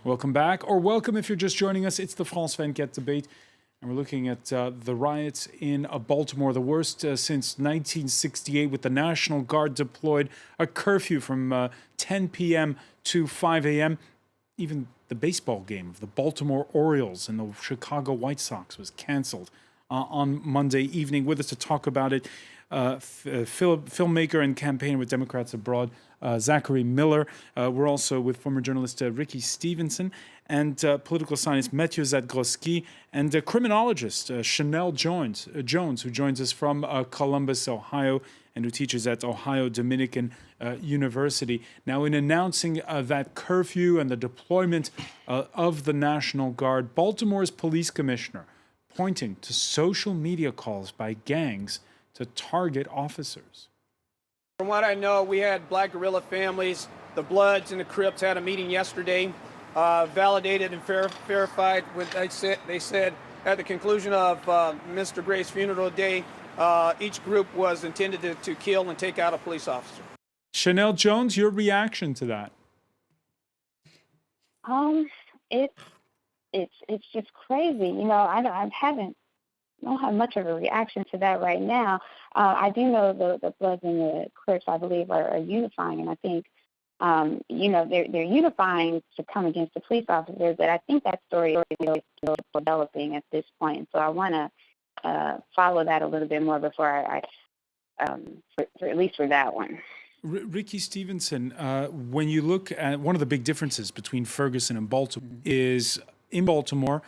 Welcome back, or welcome if you're just joining us. It's the France 24 debate, and we're looking at the riots in Baltimore, the worst since 1968, with the National Guard deployed, a curfew from 10 p.m. to 5 a.m. Even the baseball game of the Baltimore Orioles and the Chicago White Sox was canceled on Monday evening. With us to talk about it, filmmaker and campaigner with Democrats Abroad, Zachary Miller. We're also with former journalist Ricky Stevenson and political scientist Mathieu Zadgroski and criminologist Sheinelle Jones, who joins us from Columbus, Ohio, and who teaches at Ohio Dominican University. Now, in announcing that curfew and the deployment of the National Guard, Baltimore's police commissioner pointing to social media calls by gangs to target officers. From what I know, we had Black guerrilla families, the Bloods and the Crips had a meeting yesterday, validated and verified. They said at the conclusion of Mr. Gray's funeral day, each group was intended to kill and take out a police officer. Sheinelle Jones, your reaction to that? It's just crazy. You know, I don't have much of a reaction to that right now. I do know the Bloods and the Crips, I believe, are unifying, and I think, they're unifying to come against the police officers. But I think that story is still developing at this point. So I want to follow that a little bit more before I at least for that one. Ricky Stevenson, when you look at one of the big differences between Ferguson and Baltimore is in Baltimore,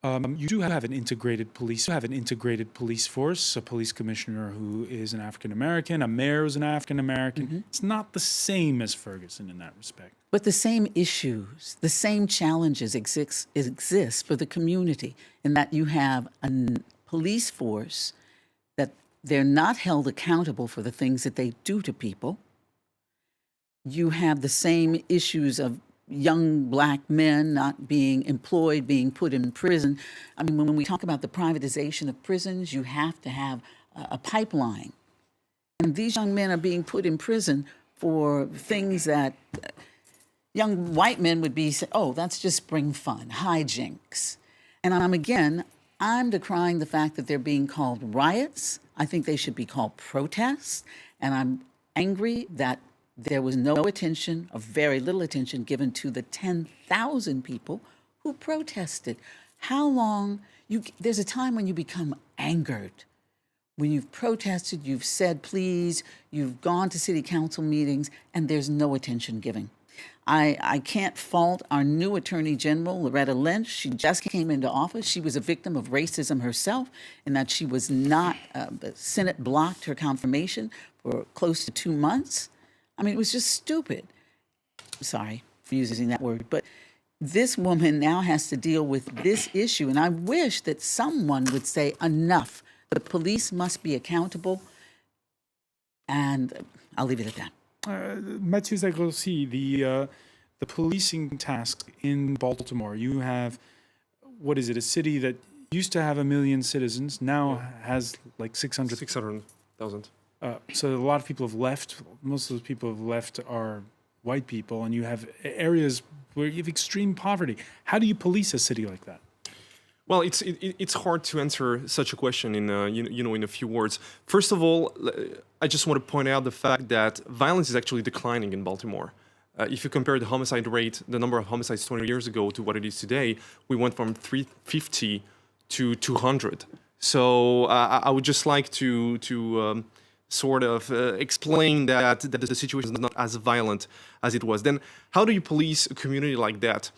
you do have an integrated police. You have an integrated police force, a police commissioner who is an African American, a mayor who's an African American. Mm-hmm. It's not the same as Ferguson in that respect. But the same issues, the same challenges exist for the community, in that you have a police force that they're not held accountable for the things that they do to people. You have the same issues of young Black men not being employed, being put in prison. I mean, when we talk about the privatization of prisons, you have to have a pipeline. And these young men are being put in prison for things that young white men would be saying, oh, that's just spring fun, hijinks. And I'm decrying the fact that they're being called riots. I think they should be called protests. And I'm angry that there was no attention, or very little attention, given to the 10,000 people who protested. How long? There's a time when you become angered. When you've protested, you've said please, you've gone to city council meetings, and there's no attention given. I can't fault our new Attorney General, Loretta Lynch. She just came into office. She was a victim of racism herself, in that she was not, the Senate blocked her confirmation for close to 2 months. I mean, it was just stupid. Sorry for using that word, but this woman now has to deal with this issue. And I wish that someone would say enough. The police must be accountable. And I'll leave it at that. Mathieu Zadgroski, the policing task in Baltimore. You have, what is it, a city that used to have 1 million citizens, now has like 600,000. So a lot of people have left. Most of those people who have left are white people, and you have areas where you have extreme poverty. How do you police a city like that? Well, it's hard to answer such a question in in a few words. First of all, I just want to point out the fact that violence is actually declining in Baltimore. If you compare the homicide rate, the number of homicides 20 years ago to what it is today, we went from 350 to 200. So I would just like to sort of explain that the situation is not as violent as it was. Then how do you police a community like that?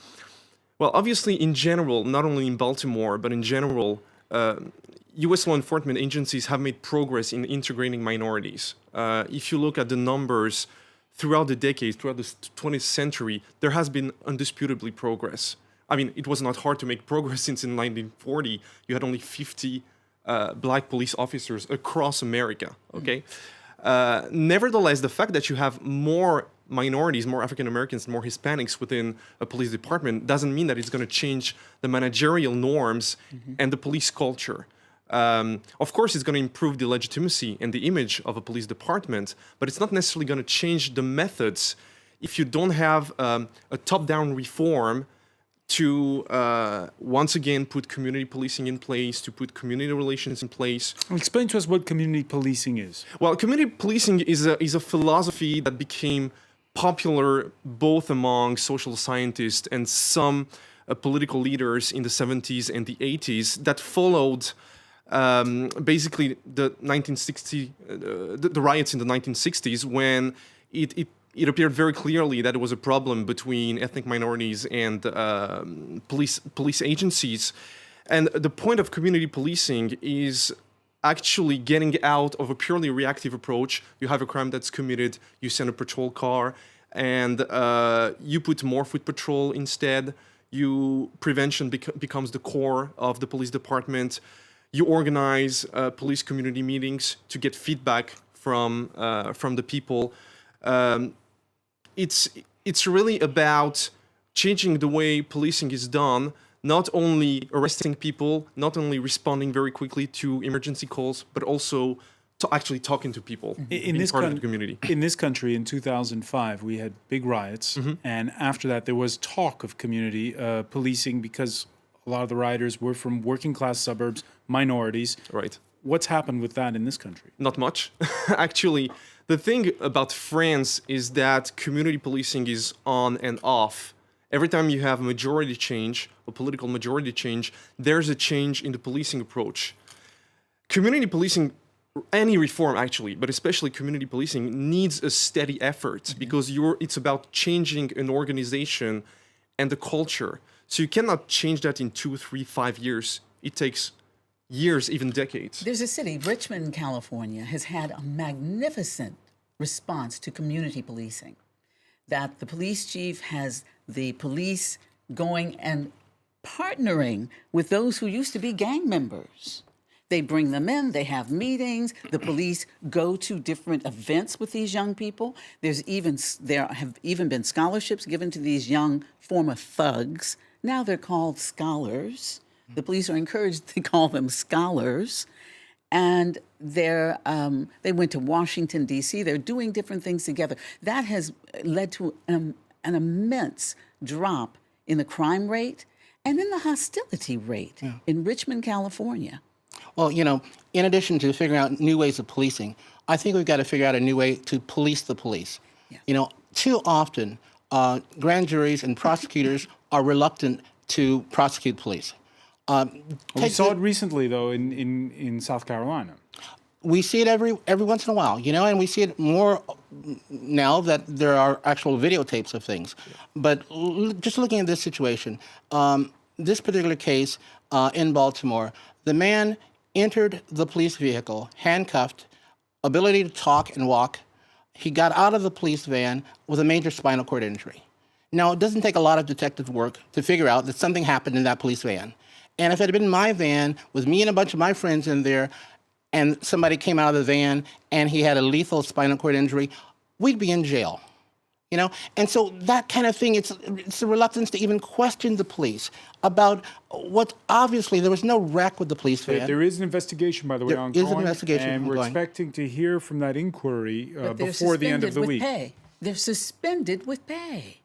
Well, obviously, in general, not only in Baltimore, but in general, U.S. law enforcement agencies have made progress in integrating minorities. If you look at the numbers throughout the decades, throughout the 20th century, there has been undisputably progress. I mean, it was not hard to make progress since in 1940, you had only 50 Black police officers across America, okay? Nevertheless, the fact that you have more minorities, more African Americans, more Hispanics within a police department doesn't mean that it's going to change the managerial norms and the police culture. Of course, it's going to improve the legitimacy and the image of a police department, but it's not necessarily going to change the methods if you don't have a top-down reform to once again put community policing in place, to put community relations in place. Explain to us what community policing is. Well, community policing is a philosophy that became popular both among social scientists and some political leaders in the 70s and the 80s that followed basically the 1960 the riots in the 1960s, when it appeared very clearly that there was a problem between ethnic minorities and police agencies. And the point of community policing is actually getting out of a purely reactive approach. You have a crime that's committed, you send a patrol car, and you put more foot patrol instead. Prevention becomes the core of the police department. You organize police community meetings to get feedback from the people. It's really about changing the way policing is done, not only arresting people, not only responding very quickly to emergency calls, but also actually talking to people in this part of the community. In this country, in 2005, we had big riots, and after that, there was talk of community policing because a lot of the rioters were from working-class suburbs, minorities. Right. What's happened with that in this country? Not much. Actually, the thing about France is that community policing is on and off. Every time you have a majority change, a political majority change, there's a change in the policing approach. Community policing, any reform actually, but especially community policing, needs a steady effort because it's about changing an organization and the culture. So you cannot change that in 2, 3, 5 years. It takes years, even decades. There's a city, Richmond, California, has had a magnificent response to community policing. That the police chief has the police going and partnering with those who used to be gang members. They bring them in, they have meetings, the police go to different events with these young people. There have even been scholarships given to these young former thugs. Now they're called scholars. The police are encouraged to call them scholars. And they went to Washington, D.C. They're doing different things together. That has led to an immense drop in the crime rate and in the hostility rate in Richmond, California. Well, in addition to figuring out new ways of policing, I think we've got to figure out a new way to police the police. Yeah. Too often, grand juries and prosecutors are reluctant to prosecute police. We saw it recently, though, in South Carolina. We see it every once in a while, and we see it more now that there are actual videotapes of things. Yeah. But just looking at this situation, this particular case in Baltimore, the man entered the police vehicle, handcuffed, ability to talk and walk. He got out of the police van with a major spinal cord injury. Now, it doesn't take a lot of detective work to figure out that something happened in that police van. And if it had been my van with me and a bunch of my friends in there and somebody came out of the van and he had a lethal spinal cord injury, we'd be in jail. And so that kind of thing, it's the reluctance to even question the police about what obviously there was no wreck with the police van. There is an investigation, by the way, ongoing. There is an investigation and we're expecting to hear from that inquiry before the end of the week. They're suspended with pay.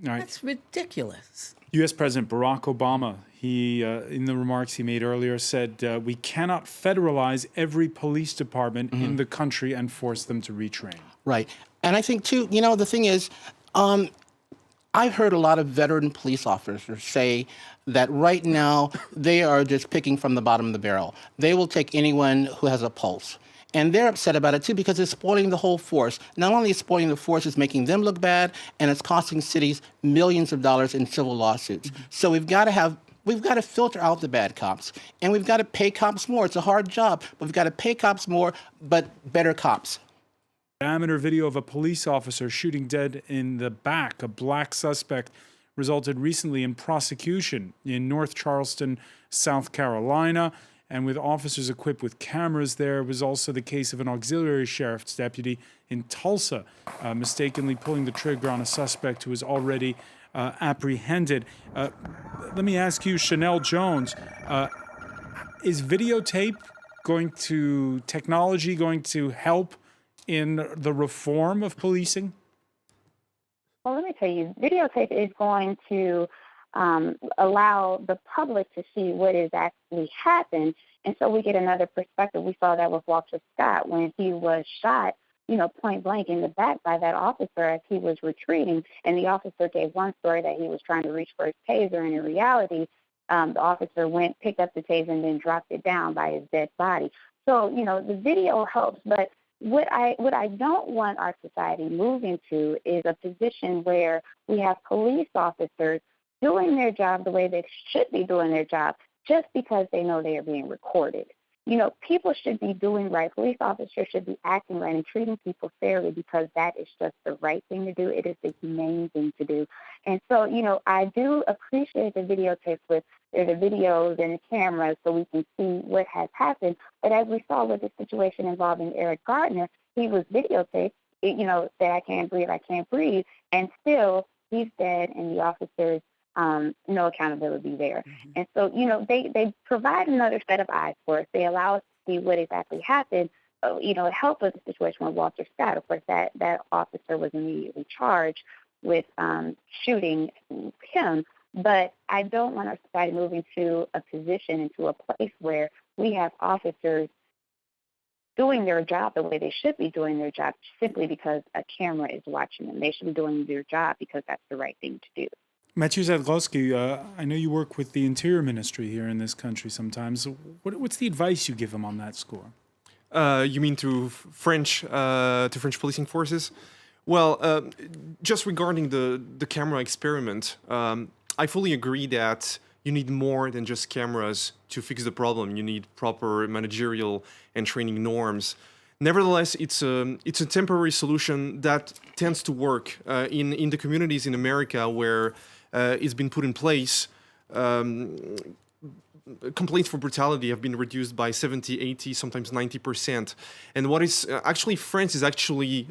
Right. That's ridiculous. U.S. President Barack Obama, he in the remarks he made earlier, said we cannot federalize every police department in the country and force them to retrain. Right. And I think, too, the thing is, I've heard a lot of veteran police officers say that right now they are just picking from the bottom of the barrel. They will take anyone who has a pulse. And they're upset about it, too, because it's spoiling the whole force. Not only is spoiling the force, it's making them look bad, and it's costing cities millions of dollars in civil lawsuits. So we've got to filter out the bad cops, and we've got to pay cops more. It's a hard job, but we've got to pay cops more, but better cops. Amateur video of a police officer shooting dead in the back, a black suspect, resulted recently in prosecution in North Charleston, South Carolina. And with officers equipped with cameras, there was also the case of an auxiliary sheriff's deputy in Tulsa mistakenly pulling the trigger on a suspect who was already apprehended. Let me ask you, Sheinelle Jones, is technology going to help in the reform of policing? Well, let me tell you, videotape is going to allow the public to see what has actually happened. And so we get another perspective. We saw that with Walter Scott when he was shot, point blank in the back by that officer as he was retreating. And the officer gave one story that he was trying to reach for his taser, and in reality, the officer picked up the taser and then dropped it down by his dead body. So, the video helps, but what I don't want our society move into is a position where we have police officers doing their job the way they should be doing their job just because they know they are being recorded. People should be doing right. Police officers should be acting right and treating people fairly because that is just the right thing to do. It is the humane thing to do. And so, I do appreciate the videotapes with the videos and the cameras so we can see what has happened. But as we saw with the situation involving Eric Gardner, he was videotaped, say, I can't breathe, and still he's dead and the officers no accountability there. Mm-hmm. And so, they provide another set of eyes for us. They allow us to see what exactly happened. It helped with the situation with Walter Scott. Of course, that officer was immediately charged with shooting him. But I don't want our society moving to a position, into a place where we have officers doing their job the way they should be doing their job simply because a camera is watching them. They should be doing their job because that's the right thing to do. Matthew Zadrowski, I know you work with the Interior Ministry here in this country sometimes. What's the advice you give them on that score? You mean to French policing forces? Well, just regarding the camera experiment, I fully agree that you need more than just cameras to fix the problem. You need proper managerial and training norms. Nevertheless, it's a temporary solution that tends to work in the communities in America where it's been put in place. Complaints for brutality have been reduced by 70, 80, sometimes 90%. And what is actually France is actually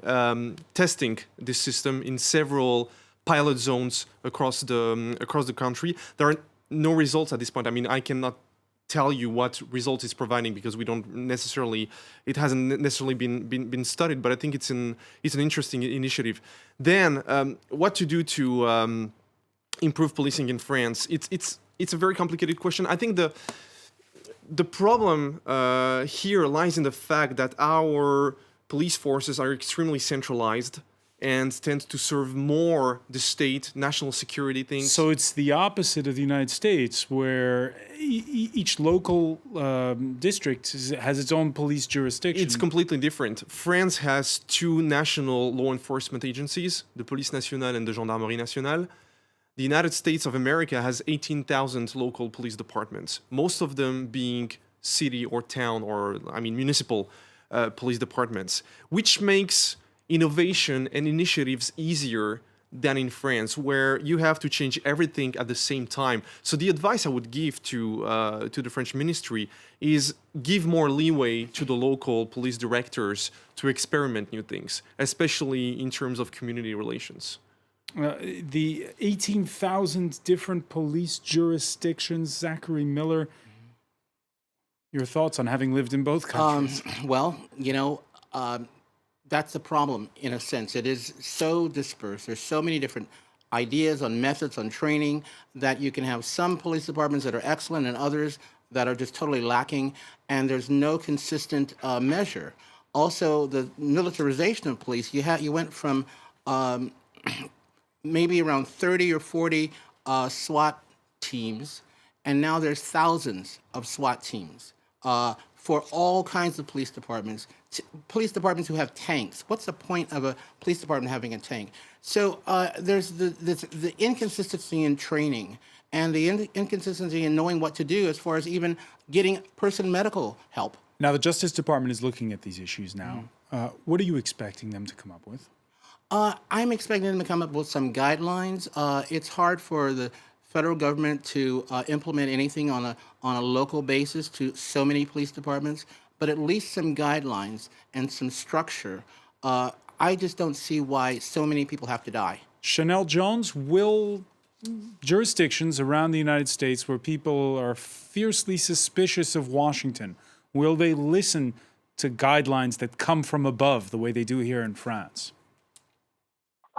testing this system in several pilot zones across the country. There are no results at this point. I mean, I cannot tell you what results it's providing because it hasn't necessarily been studied, but I think it's an interesting initiative. Then what to do to improve policing in France? It's a very complicated question. I think the problem here lies in the fact that our police forces are extremely centralized and tend to serve more the state, national security things. So it's the opposite of the United States, where each local district has its own police jurisdiction. It's completely different. France has two national law enforcement agencies, the Police Nationale and the Gendarmerie Nationale. The United States of America has 18,000 local police departments, most of them being city or town municipal police departments, which makes innovation and initiatives easier than in France, where you have to change everything at the same time. So the advice I would give to the French ministry is give more leeway to the local police directors to experiment new things, especially in terms of community relations. The 18,000 different police jurisdictions, Zachary Miller, your thoughts on having lived in both countries? That's the problem, in a sense. It is so dispersed. There's so many different ideas on methods, on training, that you can have some police departments that are excellent and others that are just totally lacking, and there's no consistent measure. Also, the militarization of police, you went from maybe around 30 or 40 SWAT teams, and now there's thousands of SWAT teams for all kinds of police departments. Police departments who have tanks. What's the point of a police department having a tank? So there's the inconsistency in training and the inconsistency in knowing what to do as far as even getting medical help. Now, the Justice Department is looking at these issues now. What are you expecting them to come up with? I'm expecting them to come up with some guidelines. It's hard for the federal government to implement anything on a local basis to so many police departments, but at least some guidelines and some structure. I just don't see why so many people have to die. Sheinelle Jones, will jurisdictions around the United States where people are fiercely suspicious of Washington, will they listen to guidelines that come from above the way they do here in France?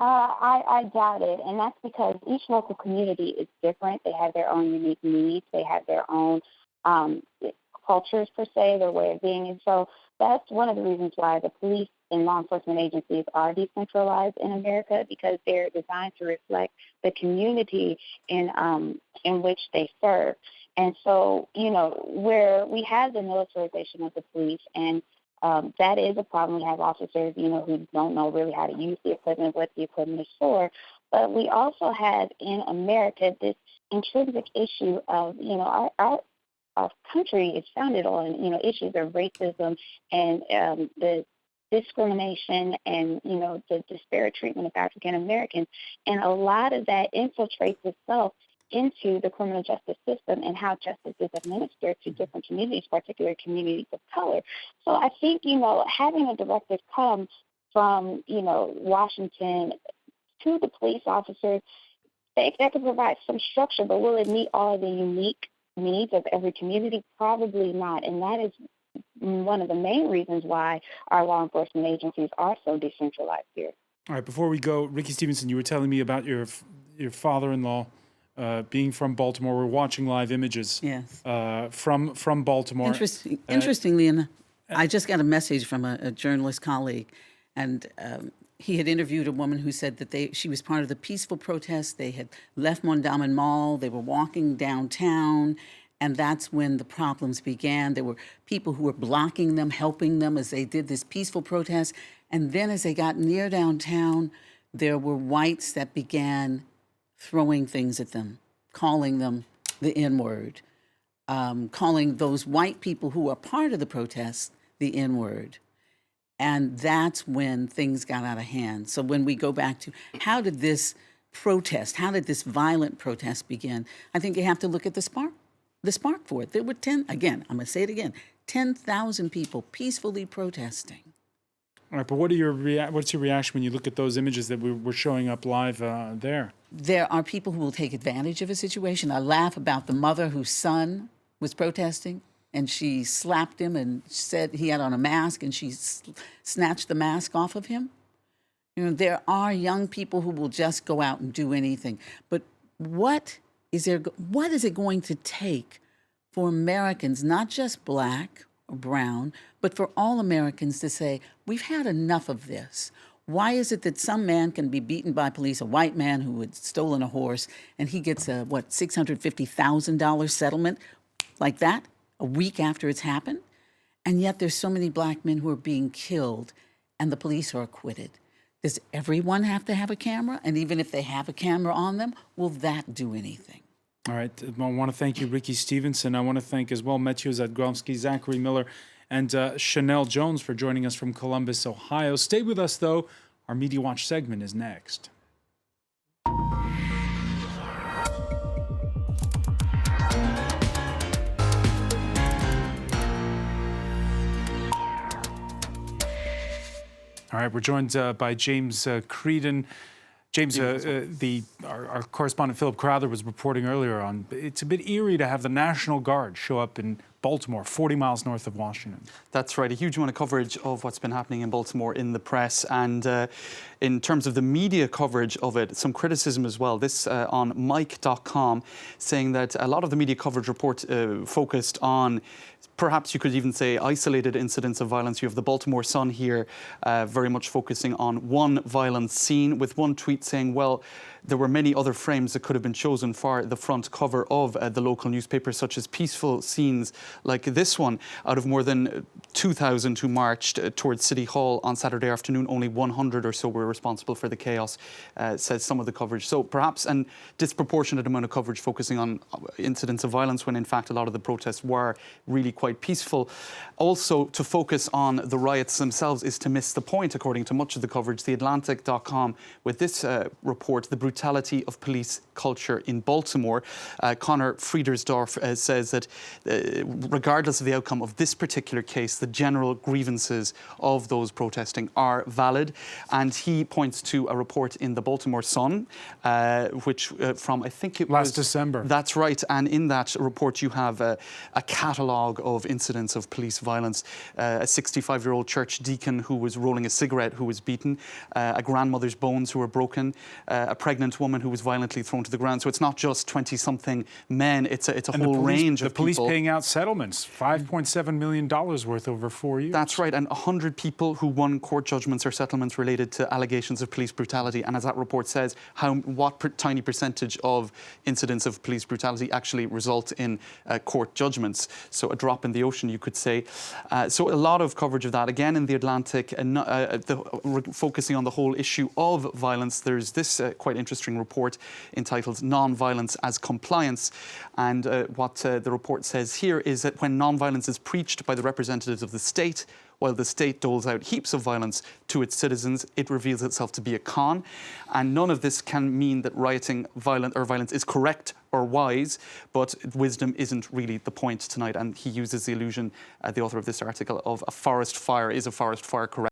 I doubt it, and that's because each local community is different. They have their own unique needs. They have their own cultures, per se, their way of being. And so that's one of the reasons why the police and law enforcement agencies are decentralized in America, because they're designed to reflect the community in which they serve. And so, where we have the militarization of the police, and that is a problem. We have officers, who don't know really how to use the equipment, what the equipment is for. But we also have in America this intrinsic issue of, our country is founded on, issues of racism and the discrimination and, the disparate treatment of African Americans. And a lot of that infiltrates itself into the criminal justice system and how justice is administered to different communities, particularly communities of color. So I think, having a directive come from, Washington to the police officers, that could provide some structure, but will it meet all of the unique needs of every community? Probably not. And that is one of the main reasons why our law enforcement agencies are so decentralized here. All right, before we go, Ricky Stevenson, you were telling me about your father-in-law being from Baltimore. We're watching live images from Baltimore. Interestingly enough, I just got a message from a journalist colleague, and he had interviewed a woman who said that she was part of the peaceful protest. They had left Mondawmin Mall. They were walking downtown, and that's when the problems began. There were people who were blocking them, helping them as they did this peaceful protest. And then as they got near downtown, there were whites that began throwing things at them, calling them the N-word, calling those white people who are part of the protest the N-word. And that's when things got out of hand. So when we go back to how did this violent protest begin, I think you have to look at the spark for it. There were 10,000 people peacefully protesting. All right, but what's your reaction when you look at those images that were showing up live there? There are people who will take advantage of a situation. I laugh about the mother whose son was protesting, and she slapped him and said he had on a mask, and she snatched the mask off of him. There are young people who will just go out and do anything. But what is it going to take for Americans, not just black or brown, but for all Americans to say, we've had enough of this? Why is it that some man can be beaten by police, a white man who had stolen a horse, and he gets a, $650,000 settlement like that a week after it's happened? And yet there's so many black men who are being killed and the police are acquitted. Does everyone have to have a camera? And even if they have a camera on them, will that do anything? All right. I want to thank you, Ricky Stevenson. I want to thank as well Matthew Zadgowski, Zachary Miller, and Sheinelle Jones for joining us from Columbus, Ohio. Stay with us, though. Our Media Watch segment is next. All right, we're joined by James Creedon. James, our correspondent Philip Crowther was reporting earlier on, it's a bit eerie to have the National Guard show up in Baltimore, 40 miles north of Washington. That's right, a huge amount of coverage of what's been happening in Baltimore in the press, and in terms of the media coverage of it, some criticism as well. This on Mike.com, saying that a lot of the media coverage report focused on, perhaps you could even say, isolated incidents of violence. You have the Baltimore Sun here very much focusing on one violent scene, with one tweet saying, well, there were many other frames that could have been chosen for the front cover of the local newspaper, such as peaceful scenes like this one. Out of more than 2,000 who marched towards City Hall on Saturday afternoon, only 100 or so were responsible for the chaos, says some of the coverage. So perhaps a disproportionate amount of coverage focusing on incidents of violence, when in fact a lot of the protests were really quite peaceful. Also, to focus on the riots themselves is to miss the point, according to much of the coverage. The Atlantic.com with this report, the brutality of police culture in Baltimore. Connor Friedersdorf says that regardless of the outcome of this particular case, the general grievances of those protesting are valid. And he points to a report in the Baltimore Sun, which from, I think it was... Last December. That's right. And in that report, you have a catalogue of incidents of police violence. A 65-year-old church deacon who was rolling a cigarette who was beaten, a grandmother's bones who were broken, a pregnant woman who was violently thrown to the ground. So it's not just 20-something men, it's a whole range of people. The police paying out settlements, $5.7 million worth over 4 years. That's right, and 100 people who won court judgments or settlements related to allegations of police brutality. And as that report says, what tiny percentage of incidents of police brutality actually result in court judgments. So a drop in the ocean, you could say. So a lot of coverage of that. Again, in The Atlantic, focusing on the whole issue of violence, there's this quite interesting report entitled Non-Violence as Compliance. And what the report says here is that when non-violence is preached by the representatives of the state, while the state doles out heaps of violence to its citizens, it reveals itself to be a con. And none of this can mean that rioting violence is correct or wise, but wisdom isn't really the point tonight. And he uses the allusion, the author of this article, of a forest fire. Is a forest fire correct?